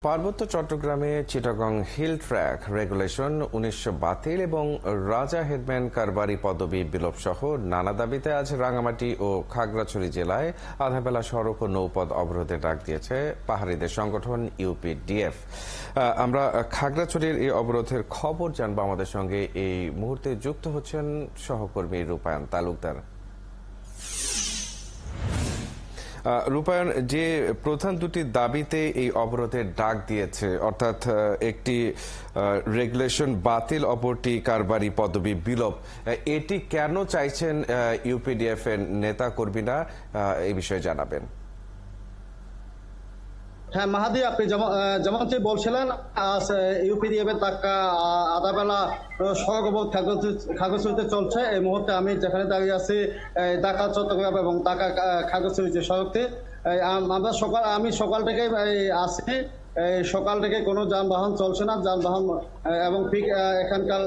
পার্বত্য চট্টগ্রামে Chittagong hill track regulation ১৯০০ বাতিল এবং রাজা হেডম্যান কারবারি পদবি বিলোপ সহ নানা দাবিতে আজ রাঙামাটি ও খাগড়াছড়ি জেলায় আধাবেলা সড়ক ও নৌপথ অবরোধের ডাক দিয়েছে পাহাড়িদের সংগঠন ইউপিডিএফ। আমরা খাগড়াছড়ির এই অবরোধের খবর জানবো। আমাদের সঙ্গে এই মুহূর্তে যুক্ত হচ্ছেন সহকর্মী রূপায়ণ তালুকদার। রূপায়ণ, যে প্রধান দুটি দাবিতে এই অবরোধের ডাক দিয়েছে, অর্থাৎ একটি রেগুলেশন বাতিল, অপরটি কারবারি পদবি বিলোপ, এটি কেন চাইছেন ইউপিডিএফ এর নেতা কর্মীরা, এই বিষয়ে জানাবেন। হ্যাঁ মাহাদি, আপনি যেমনটি বলছিলেন, ইউপিডিএফ এর টাকা আধাবেলা সড়ক অবরোধ খাগড়াছড়িতে চলছে। এই মুহূর্তে আমি যেখানে দাঁড়িয়ে আছি ঢাকা চট্টগ্রাম এবং ঢাকা খাগড়াছড়ি যে সড়কটি, আমি সকাল থেকে আসি। সকাল থেকে কোনো যানবাহন চলছে না, যানবাহন এবং এখানকার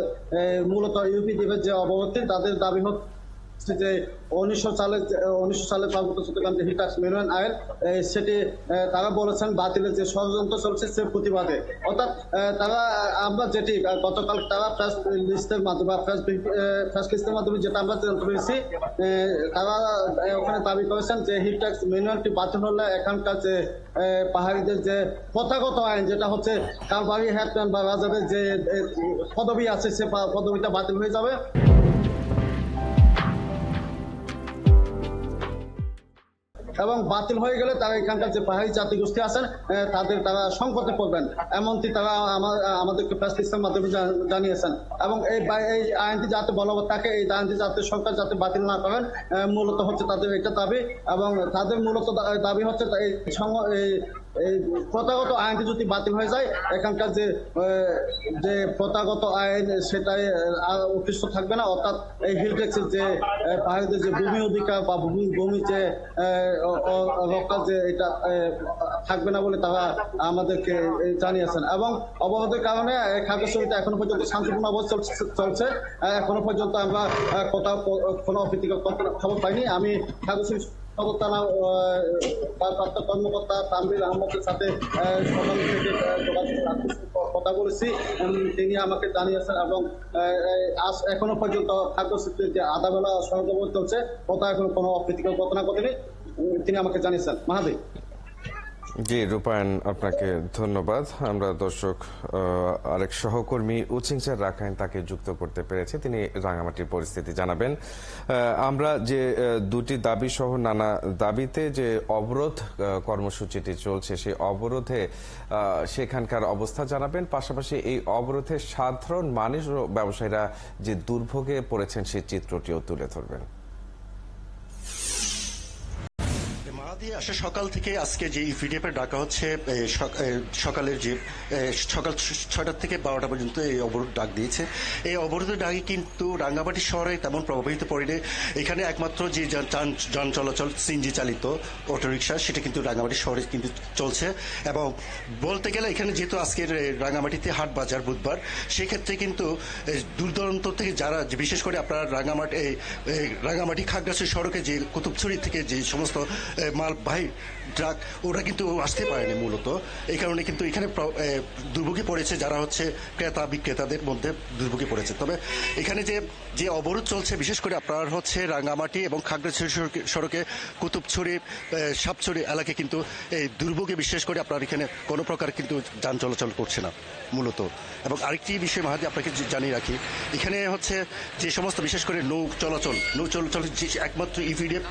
মূলত ইউপিডিএফ এর যে অবরোধটি, তাদের দাবি হচ্ছে যে ১৯০০ সালে পার্বত্য চট্টগ্রাম যে হিটাক্স মিনারেল আইন, সেটি তারা বলেছেন বাতিলের যে ষড়যন্ত্র চলছে সে প্রতিবাদে। অর্থাৎ আমরা যেটি গতকাল তারা প্রেস লিস্টের মাধ্যমে যেটা আমরা জানতে পেরেছি, তারা ওখানে দাবি করেছেন যে হিটাক্স মিনারেলটি বাতিল হলে এখানকার যে পাহাড়িদের যে প্রথাগত আইন, যেটা হচ্ছে কারবারি হেডম্যান বা রাজাদের যে পদবি আছে, সে পদবিটা বাতিল হয়ে যাবে এবং বাতিল হয়ে গেলে তারা এখানকার যে পাহাড়ি জাতিগোষ্ঠী আছেন তারা সংকটে পড়বেন, এমনটি তারা আমাদেরকে প্রেস লিস্টের মাধ্যমে জানিয়েছেন। এবং এই আইনটি যাতে বলবৎ থাকে, এই আইনটি যাতে সরকার যাতে বাতিল না করেন, মূলত হচ্ছে তাদের এটা দাবি। এবং তাদের মূলত দাবি হচ্ছে এই প্রথাগত আইনটি যদি বাতিল হয়ে যায়, এখানকার যে প্রথাগত আইন সেটাই উৎকৃষ্ট থাকবে না। অর্থাৎ এই হিল ট্যাক্সের যে পাহাড়িদের যে ভূমি অধিকার বা ভূমি যে রক্ষা, যে এটা থাকবে না বলে তারা আমাদেরকে জানিয়েছেন। এবং অবরোধের কারণে খাগড়াছড়িতে এখনো পর্যন্ত শান্তিপূর্ণ অবস্থা চলছে। এখনো পর্যন্ত আমরা কোথাও কোনো অপ্রীতিকর খবর পাইনি। আমি খাগড়াছড়ি সদর থানা ভারপ্রাপ্ত কর্মকর্তা তানভীর আহমদের সাথে সকাল থেকে কথা বলেছি, তিনি আমাকে জানিয়েছেন। এবং এখনো পর্যন্ত খাগড়াছড়িতে যে আধাবেলা সড়ক অবরোধ চলছে, কোথাও এখনো কোনো অপ্রীতিকর ঘটনা ঘটেনি, তিনি আমাকে জানিয়েছেন। মাহাদি। জি রূপায়ণ, আপনাকে ধন্যবাদ। আমরা দর্শক আরেক সহকর্মী উচিংচার রাখাইন, তাকে যুক্ত করতে পেরেছি, তিনি রাঙামাটির পরিস্থিতি জানাবেন। আমরা যে দুটি দাবি সহ নানা দাবিতে যে অবরোধ কর্মসূচিটি চলছে, সেই অবরোধে সেখানকার অবস্থা জানাবেন, পাশাপাশি এই অবরোধে সাধারণ মানুষ ও ব্যবসায়ীরা যে দুর্ভোগে পড়েছেন সেই চিত্রটিও তুলে ধরবেন। আসলে সকাল থেকে আজকে যে ইউপিডিএফ এর ডাকা হচ্ছে, সকালের যে সকাল ৬টা থেকে ১২টা পর্যন্ত এই অবরোধ ডাক দিয়েছে। এই অবরোধের ডাকে কিন্তু রাঙ্গামাটি শহরে তেমন প্রভাবিত পড়েনি। এখানে একমাত্র যে যান চলাচল সিএনজি চালিত অটোরিকশা, সেটা কিন্তু রাঙ্গামাটি শহরে কিন্তু চলছে। এবং বলতে গেলে এখানে যেহেতু আজকের রাঙ্গামাটিতে হাট বাজার বুধবার, সেক্ষেত্রে কিন্তু দূর দূরান্ত থেকে যারা, বিশেষ করে আপনার রাঙ্গামাটি খাগড়াছড়ি সড়কে যে কুতুবছড়ি থেকে যে সমস্ত মালবাহী ট্রাক, ওরা কিন্তু আসতে পারেনি মূলত। এই কারণে কিন্তু এখানে দুর্ভোগে পড়েছে যারা হচ্ছে ক্রেতা বিক্রেতাদের মধ্যে দুর্ভোগে পড়েছে। তবে এখানে যে অবরোধ চলছে, বিশেষ করে আপনার হচ্ছে রাঙ্গামাটি এবং খাগড়াছড়ি সড়কে কুতুবছড়ি সাপছড়ি এলাকায় কিন্তু এই দুর্ভোগে, বিশেষ করে আপনার এখানে কোনো প্রকার কিন্তু যান চলাচল করছে না মূলত। এবং আরেকটি বিষয় মাহাদি আপনাকে জানিয়ে রাখি, এখানে হচ্ছে যে সমস্ত বিশেষ করে নৌ চলাচল যে একমাত্র ইউপিডিএফ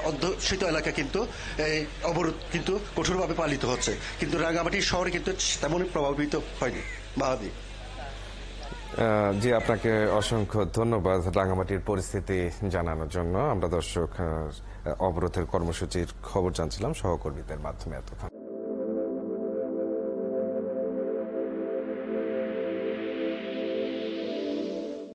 অধ্যুষিত এলাকা কিন্তু এই অবরোধ কিন্তু কঠোরভাবে পালিত হচ্ছে, কিন্তু রাঙ্গামাটি শহরে কিন্তু তেমনই প্রভাবিত হয়নি। মাহাদি। জি, আপনাকে অসংখ্য ধন্যবাদ রাঙ্গামাটির পরিস্থিতি জানানোর জন্য। আমরা দর্শক অবরোধের কর্মসূচির খবর জানছিলাম সহকর্মীদের মাধ্যমে এতক্ষণ।